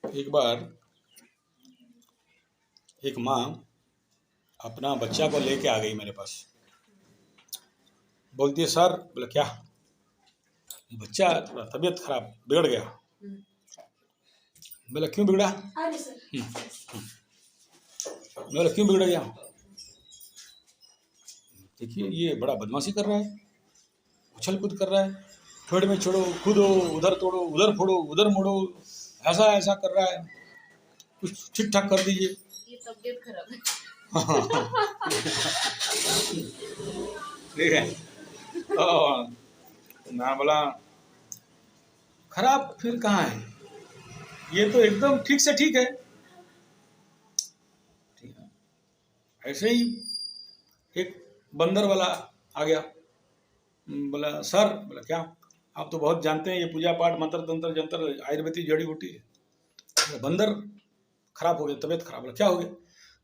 एक बार एक माँ अपना बच्चा को लेके आ गई मेरे पास। बोलती है सर, बोले क्या? बच्चा थोड़ा तबीयत खराब, बिगड़ गया। बोले क्यों बिगड़ा? बोले क्यों बिगड़ गया? देखिए ये बड़ा बदमाशी कर रहा है, उछल कूद कर रहा है, पेड़ में चढ़ो कूदो, उधर तोड़ो उधर फोड़ो उधर मोड़ो, ऐसा ऐसा कर रहा है, कुछ ठीक ठाक कर दीजिए। ये तबीयत खराब है। ठीक है। तो मैं बोला खराब फिर कहाँ है, ये तो एकदम ठीक से ठीक है। ठीक है। ऐसे ही एक बंदर वाला आ गया। बोला सर, बोला क्या? आप तो बहुत जानते हैं ये पूजा पाठ मंत्र तंत्र जंत्र आयुर्वेदिक जड़ी बूटी है। बंदर खराब हो गया, तबीयत खराब। बोला क्या हो गया?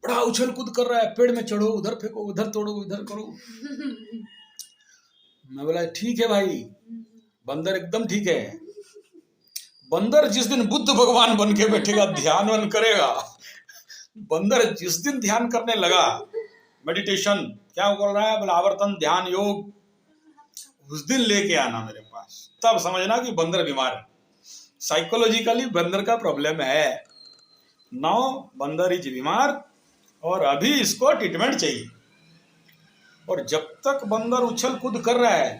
बड़ा उछल कूद कर रहा है, पेड़ में चढ़ो उधर फेंको उधर तोड़ो इधर करो। मैं बोला ठीक है भाई, बंदर एकदम ठीक है। बंदर जिस दिन बुद्ध भगवान बन के बैठेगा, ध्यान वन करेगा, बंदर जिस दिन ध्यान करने लगा, मेडिटेशन क्या बोल रहा है, बोला आवर्तन ध्यान योग, उस दिन लेके आना मेरे पास, तब समझना कि बंदर बीमार है। साइकोलॉजिकली बंदर का प्रॉब्लम है। नाउ बंदर इज बीमार और अभी इसको ट्रीटमेंट चाहिए। और जब तक बंदर उछल कूद कर रहा है,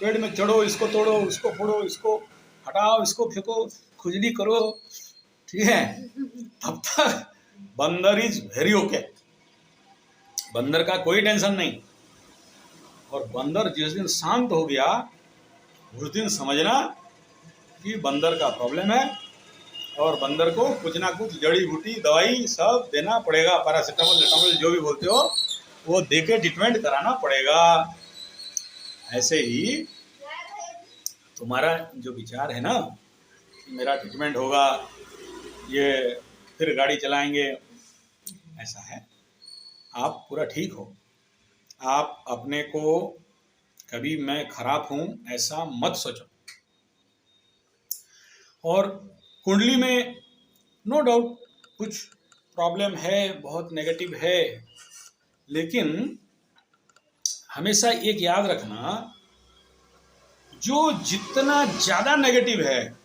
पेड़ में चढ़ो इसको तोड़ो इसको फोड़ो इसको हटाओ इसको फेंको खुजली करो, ठीक है, तब तक बंदर इज वेरी ओके। बंदर का कोई टेंशन नहीं। और बंदर जिस दिन शांत हो गया, उस दिन समझना कि बंदर का प्रॉब्लम है और बंदर को कुछ ना कुछ जड़ी बूटी दवाई सब देना पड़ेगा, पैरासीटामोल लेटामोल जो भी बोलते हो वो दे के ट्रीटमेंट कराना पड़ेगा। ऐसे ही तुम्हारा जो विचार है ना, मेरा ट्रीटमेंट होगा, ये फिर गाड़ी चलाएंगे, ऐसा है। आप पूरा ठीक हो, आप अपने को कभी मैं खराब हूं ऐसा मत सोचो। और कुंडली में नो डाउट कुछ प्रॉब्लम है, बहुत नेगेटिव है, लेकिन हमेशा एक याद रखना, जो जितना ज्यादा नेगेटिव है,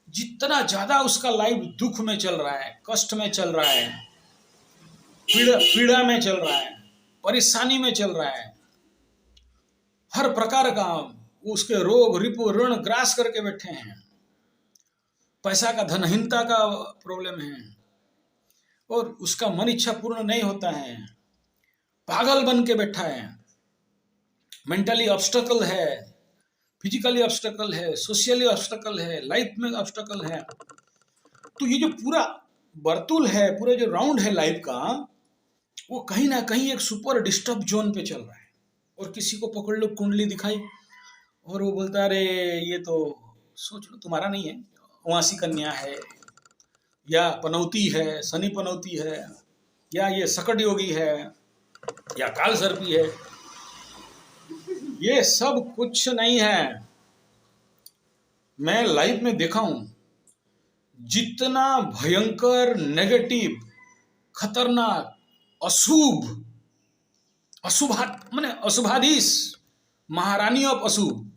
जितना ज्यादा उसका लाइफ दुख में चल रहा है, कष्ट में चल रहा है, पीड़ा में चल रहा है, परेशानी में चल रहा है, हर प्रकार का उसके रोग रिपु ऋण ग्रास करके बैठे हैं, पैसा का धनहीनता का प्रॉब्लम है और उसका मन इच्छा पूर्ण नहीं होता है, पागल बन के बैठा है, मेंटली ऑब्स्टकल है, फिजिकली ऑब्स्टकल है, सोशियली ऑब्स्टकल है, लाइफ में ऑब्स्टकल है। तो ये जो पूरा वर्तुल है, पूरा जो राउंड है लाइफ का, वो कहीं ना कहीं एक सुपर डिस्टर्ब जोन पे चल रहा है। और किसी को पकड़ लो कुंडली दिखाई और वो बोलता है अरे ये तो सोच लो तुम्हारा नहीं है, उआसी कन्या है या पनौती है, शनि पनौती है, या ये सकट योगी है या काल सर्पी है। ये सब कुछ नहीं है। मैं लाइफ में देखा हूं, जितना भयंकर नेगेटिव खतरनाक अशुभ माने अशुभाधीश महारानी ऑफ अशुभ,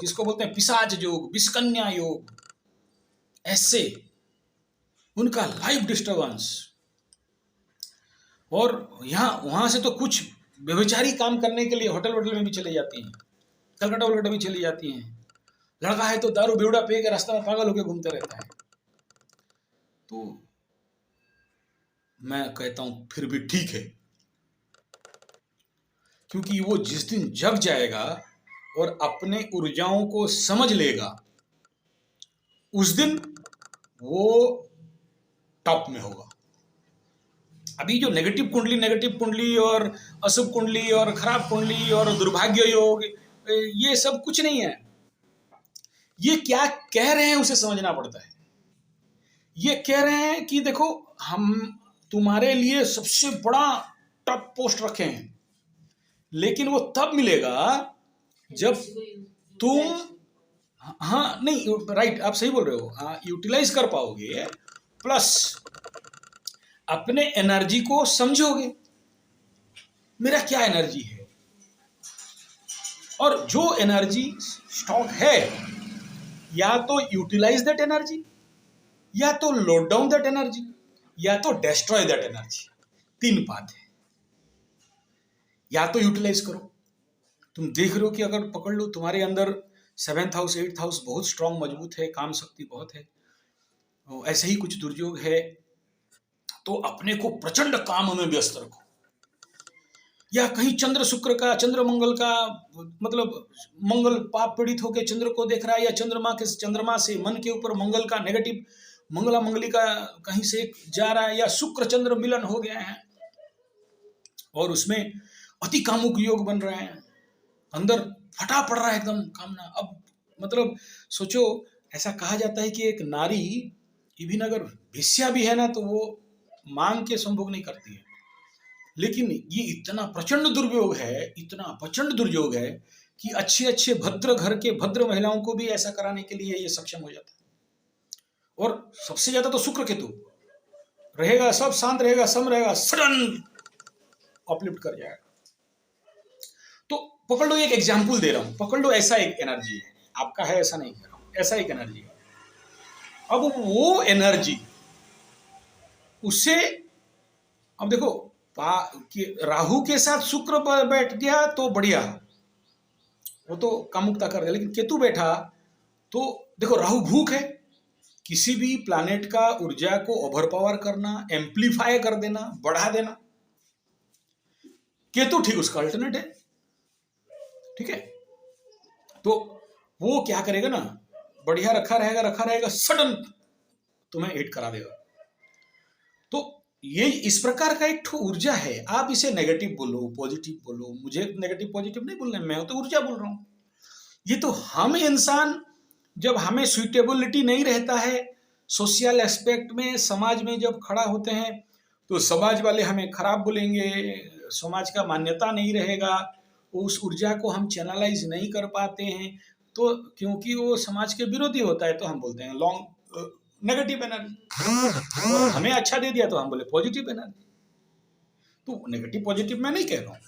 जिसको बोलते हैं पिशाच योग, विषकन्या योग, ऐसे उनका लाइफ डिस्टर्बेंस। और यहाँ वहां से तो कुछ व्यभिचारी काम करने के लिए होटल वोटल में भी चले जाती हैं, कलकत्ता वलकत्ता भी चली जाती हैं। लड़का है तो दारू बेवड़ा पी के रास्ता में पागल होकर घूमते रहता है। तो मैं कहता हूं फिर भी ठीक है, क्योंकि वो जिस दिन जग जाएगा और अपने ऊर्जाओं को समझ लेगा, उस दिन वो टॉप में होगा। अभी जो नेगेटिव कुंडली और अशुभ कुंडली और खराब कुंडली और दुर्भाग्य योग, ये सब कुछ नहीं है। ये क्या कह रहे हैं उसे समझना पड़ता है। ये कह रहे हैं कि देखो हम तुम्हारे लिए सबसे बड़ा टॉप पोस्ट रखे हैं, लेकिन वो तब मिलेगा जब तुम हाँ नहीं, राइट, आप सही बोल रहे हो। हाँ, यूटिलाइज कर पाओगे, प्लस अपने एनर्जी को समझोगे, मेरा क्या एनर्जी है, और जो एनर्जी स्टॉक है, या तो यूटिलाइज दैट एनर्जी, या तो लोड डाउन दैट एनर्जी, या तो डिस्ट्रॉय दैट एनर्जी। तीन बात है। या तो यूटिलाइज करो, तुम देख रहे हो कि अगर पकड़ लो तुम्हारे अंदर 7th हाउस 8th हाउस बहुत स्ट्रांग मजबूत है, काम शक्ति बहुत है, ऐसे ही कुछ दुर्योग है, तो अपने को प्रचंड काम में व्यस्त रखो। या कहीं चंद्र शुक्र का, चंद्र मंगल का, मतलब मंगल पाप पीड़ित होकर चंद्र को देख रहा है, या चंद्रमा से मन के ऊपर मंगल का नेगेटिव, मंगला मंगली का कहीं से जा रहा है, या शुक्र चंद्र मिलन हो गया है और उसमें अति कामुक योग बन रहे हैं, अंदर फटा पड़ रहा है एकदम कामना। अब मतलब सोचो, ऐसा कहा जाता है कि एक नारी इवन अगर वेश्या भी है ना, तो वो मांग के संभोग नहीं करती है, लेकिन ये इतना प्रचंड दुर्योग है, इतना प्रचंड दुर्योग है कि अच्छे अच्छे भद्र घर के भद्र महिलाओं को भी ऐसा कराने के लिए ये सक्षम हो जाता है। और सबसे ज्यादा तो शुक्र केतु रहेगा, सब शांत रहेगा, सम रहेगा, सडन अपलिफ्ट कर जाएगा। तो पकड़ लो, एक एग्जाम्पल दे रहा हूं, पकड़ लो ऐसा एक एनर्जी है, आपका है ऐसा नहीं कह रहा हूं, ऐसा एक एनर्जी है। अब वो एनर्जी उससे, अब देखो कि राहु के साथ शुक्र पर बैठ गया तो बढ़िया, वो तो कामुकता कर दिया, लेकिन केतु बैठा तो देखो, राहु भूख है, किसी भी प्लैनेट का ऊर्जा को ओवर पावर करना, एम्पलीफाई कर देना, बढ़ा देना। केतु ठीक उसका अल्टरनेट है, ठीक है। तो वो क्या करेगा ना, बढ़िया रखा रहेगा, सडन तुम्हें हिट करा देगा। तो ये इस प्रकार का एक ऊर्जा है, आप इसे नेगेटिव बोलो पॉजिटिव बोलो, मुझे नेगेटिव पॉजिटिव नहीं बोलना, मैं तो ऊर्जा बोल रहा हूं। ये तो हम इंसान, जब हमें सुइटेबिलिटी नहीं रहता है सोशल एस्पेक्ट में, समाज में जब खड़ा होते हैं, तो समाज वाले हमें खराब बोलेंगे, समाज का मान्यता नहीं रहेगा, उस ऊर्जा को हम चैनलाइज नहीं कर पाते हैं, तो क्योंकि वो समाज के विरोधी होता है, तो हम बोलते हैं लॉन्ग नेगेटिव एनर्जी। और हमें अच्छा दे दिया तो हम बोले पॉजिटिव एनर्जी। तो नेगेटिव पॉजिटिव मैं नहीं कह रहा हूं,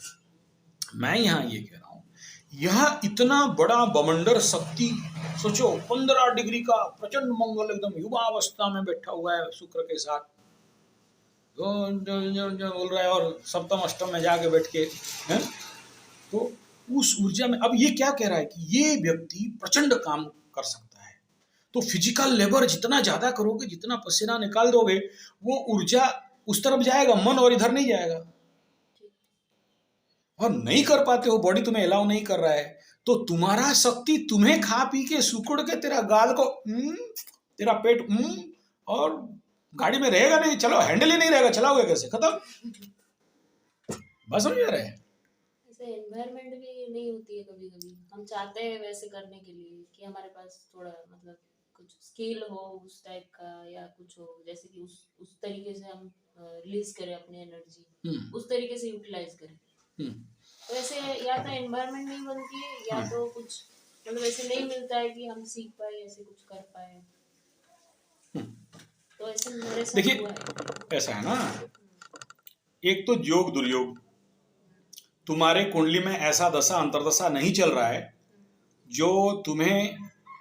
मैं यहाँ ये कह रहा हूं, यह इतना बड़ा बमंडर शक्ति, सोचो 15 डिग्री का प्रचंड मंगल एकदम युवा अवस्था में बैठा हुआ है शुक्र के साथ, जो बोल रहा है, और सप्तम अष्टम में जाके बैठ के है, तो उस ऊर्जा में अब ये क्या कह रहा है कि ये व्यक्ति प्रचंड काम कर सकता है। तो फिजिकल लेबर जितना ज्यादा करोगे, जितना पसीना निकाल दोगे, वो ऊर्जा उस तरफ जाएगा, मन और इधर नहीं जाएगा। और नहीं कर पाते हो, बॉडी तुम्हें अलाउ नहीं कर रहा है, तो तुम्हारा शक्ति तुम्हें खा पी के सुकुड़ के तेरा गाल को तेरा पेट और गाड़ी में रहेगा नहीं, चलो हैंडल ही नहीं रहेगा, चलाओगे कैसे, खत्म। बस समझ रहे हैं। ऐसे एनवायरनमेंट भी नहीं होती है कभी कभी, हम चाहते हैं वैसे करने के लिए कि हमारे पास थोड़ा मतलब कुछ स्किल हो उस टाइप का, या कुछ हो जैसे कि उस तरीके से हम रिलीज करें अपनी एनर्जी, उस तरीके से यूटिलाइज करें। तो ऐसे या तो एनवायरनमेंट नहीं बनती है, या तो कुछ मतलब ऐसे नहीं मिलता है कि हम सीख पाए, ऐसे कुछ कर पाए। तो ऐसे मेरे साथ हुआ है। देखिए ऐसा है ना, एक तो योग दुर्योग, तुम्हारे कुंडली में ऐसा दशा अंतरदशा नहीं चल रहा है जो तुम्हें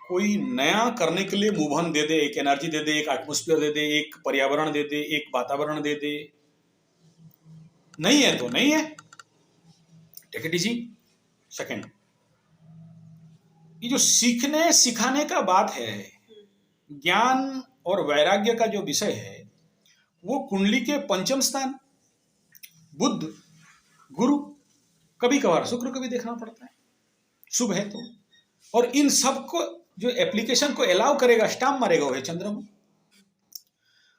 कोई नया करने के लिए मूवन दे दे, एक एनर्जी दे दे, एक एटमॉस्फेयर दे दे, एक पर्यावरण दे दे, एक वातावरण दे दे, नहीं है तो नहीं है, टेक इट इजी। सेकंड, ये जो सीखने सिखाने का बात है, ज्ञान और वैराग्य का जो विषय है, वो कुंडली के पंचम स्थान बुध, गुरु, कभी कभार शुक्र को भी देखना पड़ता है, शुभ है तो। और इन सब को जो एप्लीकेशन को अलाउ करेगा, स्टाम्प मारेगा, वो है चंद्रमा।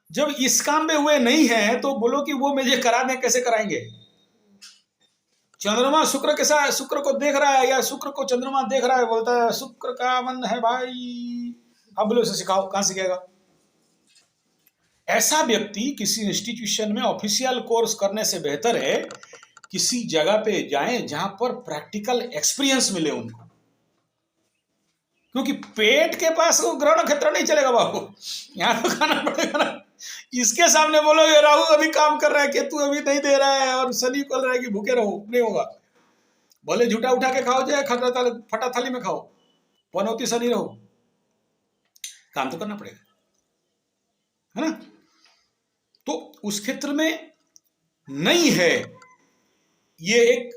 जब इस काम में हुए नहीं है तो बोलो कि वो मुझे करा दें, कैसे कराएंगे। चंद्रमा शुक्र के साथ, शुक्र को देख रहा है, या शुक्र को चंद्रमा देख रहा है, बोलता है शुक्र का मन है भाई, अब बोलो उसे सिखाओ, कहां सीखेगा। ऐसा व्यक्ति किसी इंस्टीट्यूशन में ऑफिशियल कोर्स करने से बेहतर है किसी जगह पे जाएं जहां पर प्रैक्टिकल एक्सपीरियंस मिले उनको, क्योंकि पेट के पास वो ग्रह नक्षत्र नहीं चलेगा बाबू, यहाँ तो खाना पड़ेगा ना। इसके सामने बोलोगे राहु अभी काम कर रहा है, केतु अभी नहीं दे रहा है और शनि बोल रहा है कि भूखे रहो, नहीं होगा। बोले झूठा उठा के खाओ, जाए खतरा फटा थाली में खाओ, पनौती शनि रहो, काम तो करना पड़ेगा, है ना। तो उस क्षेत्र में नहीं है, ये एक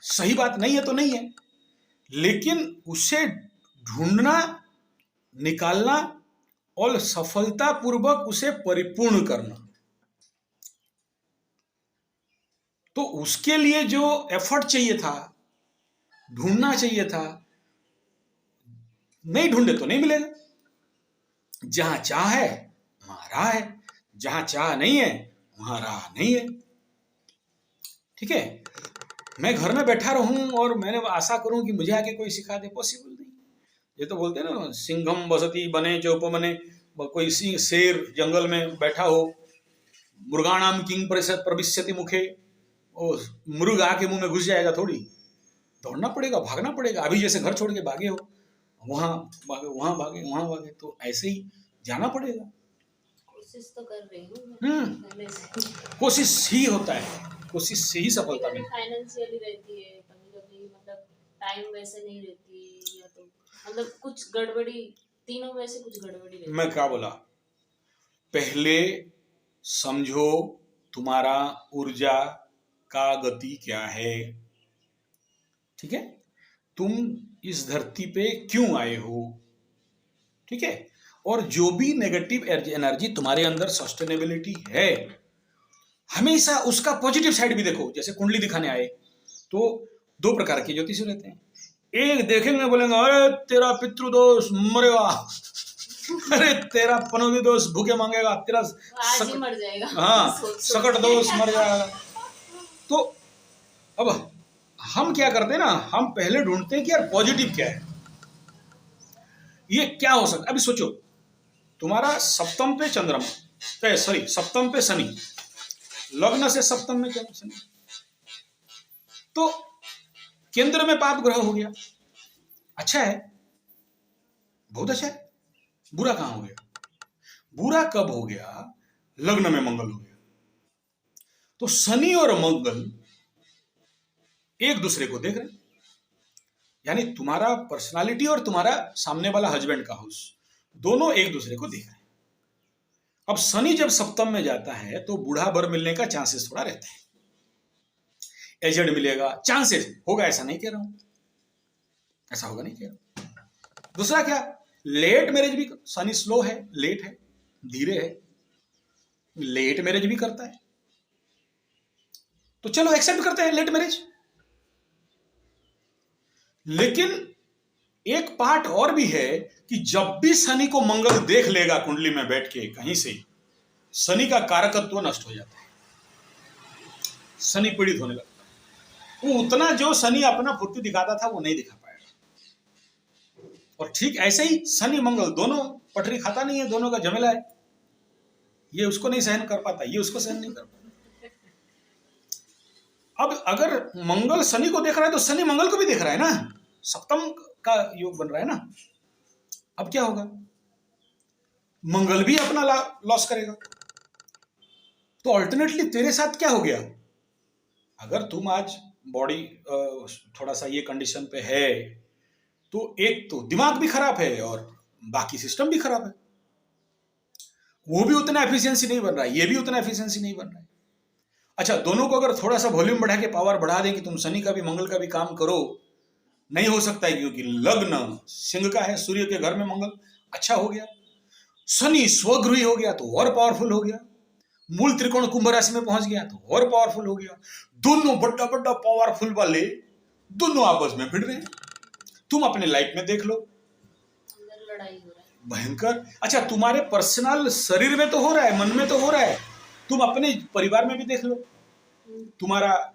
सही बात नहीं है तो नहीं है, लेकिन उसे ढूंढना, निकालना और सफलतापूर्वक उसे परिपूर्ण करना, तो उसके लिए जो एफर्ट चाहिए था, ढूंढना चाहिए था, नहीं ढूंढे तो नहीं मिलेगा। जहां चाह है वहां राह है, जहां चाह नहीं है वहां राह नहीं है। ठीक है, मैं घर में बैठा रहूं और मैंने आशा करूं कि मुझे आके कोई सिखा दे, पॉसिबल नहीं। ये तो बोलते हैं ना, सिंघम बसती बने चौपमने, कोई शेर जंगल में बैठा हो, मृगाणाम किंग परिषद प्रविश्यति मुखे, वो मृग आके मुंह में घुस जाएगा थोड़ी, दौड़ना पड़ेगा, भागना पड़ेगा। अभी जैसे घर छोड़ के भागे हो, वहां भागे, वहां भागे, वहां भागे, तो ऐसे ही जाना पड़ेगा। कोशिश तो कर रही हूँ, कोशिश ही होता है, कोशिश से ही सफलता मिलती है। फाइनेंशियली रहती है कभी कभी, मतलब टाइम वैसे नहीं रहती, या तो मतलब कुछ गड़बड़ी, तीनों में से कुछ गड़बड़ी रहती है। मैं क्या बोला, पहले समझो तुम्हारा ऊर्जा का गति क्या है। ठीक है, तुम इस धरती पे क्यों आए हो, ठीक है, और जो भी नेगेटिव एनर्जी तुम्हारे अंदर सस्टेनेबिलिटी है, हमेशा उसका पॉजिटिव साइड भी देखो। जैसे कुंडली दिखाने आए तो दो प्रकार के ज्योतिषी रहते हैं, एक देखेंगे बोलेंगे अरे तेरा पितृदोष मरेगा, अरे तेरा पनौती दोष भूखे मांगेगा, तेरा आज ही मर जाएगा, हाँ सकट दोष मर जाएगा। तो अब हम क्या करते हैं ना, हम पहले ढूंढते हैं कि यार पॉजिटिव क्या है, ये क्या हो सकता। अभी सोचो, तुम्हारा सप्तम पे चंद्रमा, सॉरी सप्तम पे शनि, लग्न से सप्तम में चंद्र शनि, तो केंद्र में पाप ग्रह हो गया, अच्छा है, बहुत अच्छा है। बुरा कहां हो गया, बुरा कब हो गया, लग्न में मंगल हो गया। तो शनि और मंगल एक दूसरे को देख रहे हैं, यानी तुम्हारा पर्सनालिटी और तुम्हारा सामने वाला हस्बैंड का हाउस, दोनों एक दूसरे को देख रहे हैं। अब शनि जब सप्तम में जाता है तो बूढ़ा बर मिलने का चांसेस थोड़ा रहता है, एजेड मिलेगा, चांसेस होगा, ऐसा नहीं कह रहा हूं, ऐसा होगा नहीं कह रहा हूं। दूसरा क्या, लेट मैरिज भी, शनि स्लो है, लेट है, धीरे है, लेट मैरिज भी करता है, तो चलो एक्सेप्ट करते हैं लेट मैरिज। लेकिन एक पार्ट और भी है कि जब भी शनि को मंगल देख लेगा कुंडली में बैठ के कहीं से, शनि का कारकत्व नष्ट हो जाता है, शनि पीड़ित होने लगता है, वो उतना जो शनि अपना फुर्ती दिखाता था वो नहीं दिखा पाएगा। और ठीक ऐसे ही शनि मंगल दोनों पटरी खाता नहीं है, दोनों का झमेला है, ये उसको नहीं सहन कर पाता, ये उसको सहन नहीं कर पाता। अब अगर मंगल शनि को देख रहा है तो शनि मंगल को भी देख रहा है ना, सप्तम का योग बन रहा है ना। अब क्या होगा, मंगल भी अपना लॉस करेगा। तो अल्टरनेटली तेरे साथ क्या हो गया, अगर तुम आज बॉडी थोड़ा सा ये कंडीशन पे है, तो एक तो दिमाग भी खराब है और बाकी सिस्टम भी खराब है, वो भी उतना एफिशिएंसी नहीं बन रहा है, ये भी उतना एफिशिएंसी नहीं बन रहा है। अच्छा, दोनों को अगर थोड़ा सा वॉल्यूम बढ़ा के पावर बढ़ा दें कि तुम शनि का भी मंगल का भी काम करो, नहीं हो सकता है, क्योंकि लग्न सिंह का है, सूर्य के घर में मंगल अच्छा हो गया, शनि स्वगृही हो गया तो और पावरफुल हो गया, मूल त्रिकोण कुंभ राशि में पहुंच गया तो और पावरफुल हो गया। दोनों बड़ा बड़ा पावरफुल वाले दोनों आपस में भिड़ रहे हैं। तुम अपने लाइफ में देख लो, लड़ाई हो रहा है भयंकर। अच्छा, तुम्हारे पर्सनल शरीर में तो हो रहा है, मन में तो हो रहा है, तुम अपने परिवार में भी देख लो, तुम्हारा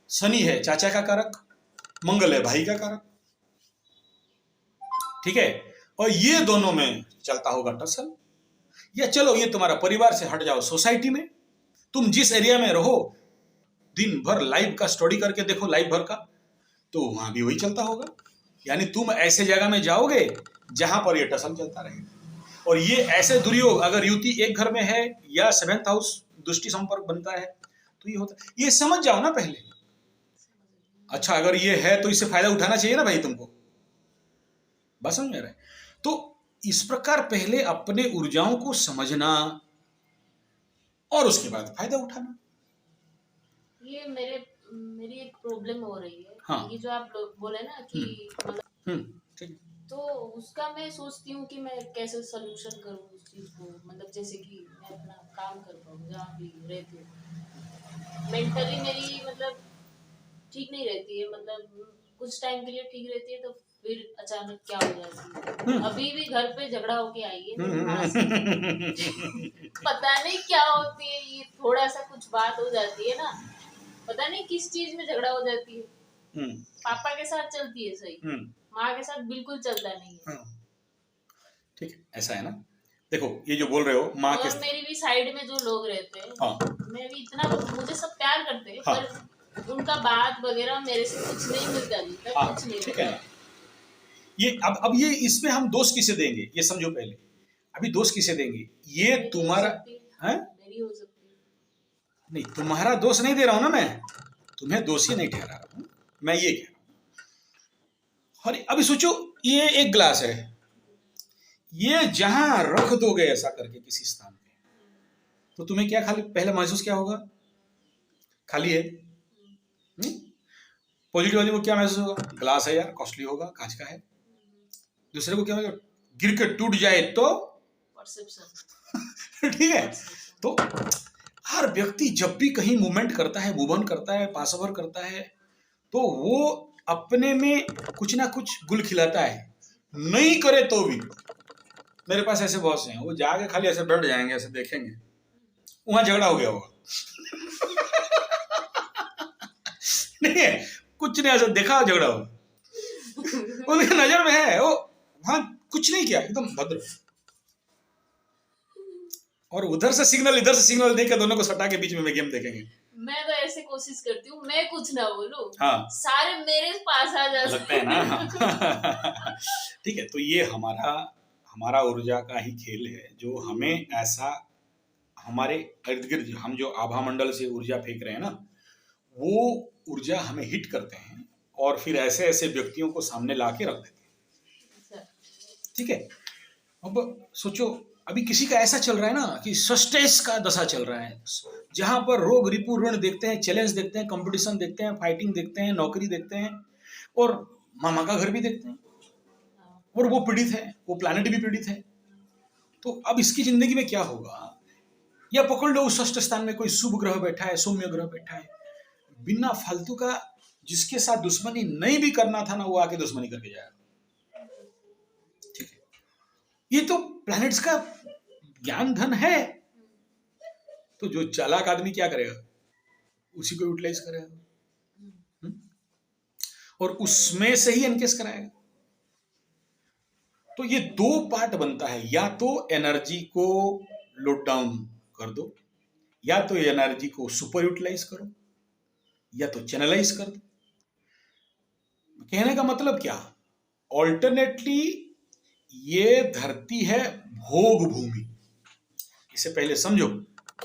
शनि है चाचा का कारक, मंगल है भाई का कारक, ठीक है, और ये दोनों में चलता होगा टसल। या चलो ये तुम्हारा परिवार से हट जाओ, सोसाइटी में तुम जिस एरिया में रहो, दिन भर लाइव का स्टडी करके देखो, लाइव भर का, तो वहां भी वही चलता होगा। यानी तुम ऐसे जगह में जाओगे जहां पर ये टसल चलता रहेगा। और ये ऐसे दुर्योग अगर युति एक घर में है या 7th हाउस दृष्टि संपर्क बनता है तो ये होता है। ये समझ जाओ ना पहले। अच्छा अगर ये है तो इससे फायदा उठाना चाहिए ना भाई तुमको, बात समझ में आ रहा है। तो इस प्रकार पहले अपने ऊर्जाओं को समझना और उसके बाद फायदा उठाना। ये मेरी एक प्रॉब्लम हो रही है। हाँ। ये जो आप लोग बोले ना कि मतलब ठीक है। तो उसका मैं सोचती हूँ कि मैं कैसे सोल्यूशन करूँ उस चीज को, मतलब जैसे कि मैं अपना काम कर पाऊँ जहाँ भी रहती हूँ। मेंटली मेरी मतलब ठीक नहीं रहती है, मतलब कुछ टाइम के लिए ठीक रहती है तो फिर अचानक क्या हो जाती है। अभी भी घर पे झगड़ा होके आई है मेरी माँ से। पता नहीं क्या होती है, ये थोड़ा सा कुछ बात हो जाती है ना, पता नहीं किस चीज में झगड़ा हो जाती है। पापा के साथ चलती है सही, माँ के साथ बिल्कुल चलता नहीं है। ठीक है, ऐसा है ना। देखो ये जो बोल रहे हो माँ के, और मेरी भी साइड में जो लोग रहते हैं, हाँ, मैं भी इतना, मुझे सब प्यार करते हैं, हाँ, पर उनका बात वगैरह मेरे से कुछ नहीं मिलता जुलता, हाँ, कुछ नहीं ठीक है मिलता। ना। ये अब ये इसमें हम दोष किसे देंगे ये समझो पहले। अभी दोष किसे देंगे, ये मेरी हो तुम्हारा सकती है, है मेरी हो सकती है। नहीं, तुम्हारा दोष नहीं दे रहा हूं ना मैं, तुम्हें दोषी नहीं ठहरा रहा हूं, मैं ये कह रहा हूं। और अभी सोचो ये एक ग्लास है, ये जहां रख दोगे ऐसा करके किसी स्थान पे, तो तुम्हें क्या खाली पहले महसूस क्या होगा, खाली है। पॉजिटिव वाले को क्या महसूस होगा, ग्लास है यार, कॉस्टली होगा, कांच का है। दूसरे को क्या होगा, गिर के टूट जाए तो परसेप्शन। ठीक है। तो हर व्यक्ति जब भी कहीं मूवमेंट करता है, मूव ऑन करता है, पास ओवर करता है, तो वो अपने में कुछ ना कुछ गुल खिलाता है, नहीं करे तो भी। मेरे पास ऐसे बहुत से हैं, वो जाके खाली ऐसे बैठ जाएंगे, ऐसे देखेंगे, वहां झगड़ा हो गया होगा। नहीं है, कुछ नहीं, ऐसा देखा झगड़ा होगा, उनकी नजर में है वो, वहां कुछ नहीं किया, एकदम भद्र। और उधर से सिग्नल इधर से सिग्नल देकर दोनों को सटा के बीच में गेम देखेंगे। मैं तो ऐसे कोशिश करती हूँ मैं कुछ ना बोलूं, हाँ, सारे मेरे पास आ जाते लगता है ना। ठीक है, तो ये हमारा ऊर्जा का ही खेल है, जो हमें ऐसा हमारे इर्द गिर्द हम जो आभा मंडल से ऊर्जा फेंक रहे हैं ना, वो ऊर्जा हमें हिट करते हैं और फिर ऐसे ऐसे व्यक्तियों को सामने ला के रख देते हैं। ठीक है। अब सोचो अभी किसी का ऐसा चल रहा है ना कि सस्टेस का दशा चल रहा है, जहां पर रोग रिपु ऋण देखते हैं, चैलेंज देखते हैं, कंपटीशन देखते हैं, फाइटिंग देखते हैं, नौकरी देखते हैं, और मामा का घर भी देखते हैं, और वो पीड़ित है, वो प्लैनेट भी पीड़ित है। तो अब इसकी जिंदगी में क्या होगा, या पकड़ लो उस षष्ठ स्थान में कोई शुभ ग्रह बैठा है, सौम्य ग्रह बैठा है, बिना फालतू का जिसके साथ दुश्मनी नहीं भी करना था ना, वो आके दुश्मनी करके जाएगा। ठीक है, ये तो प्लैनेट्स का ज्ञान धन है। तो जो चालाक आदमी क्या करेगा, उसी को यूटिलाइज करेगा और उसमें से ही एनकेस कराएगा। तो ये दो पार्ट बनता है, या तो एनर्जी को लोड डाउन कर दो, या तो एनर्जी को सुपर यूटिलाइज करो, या तो चैनलाइज कर दो। कहने का मतलब क्या, ऑल्टरनेटली ये धरती है भोग भूमि। इसे पहले समझो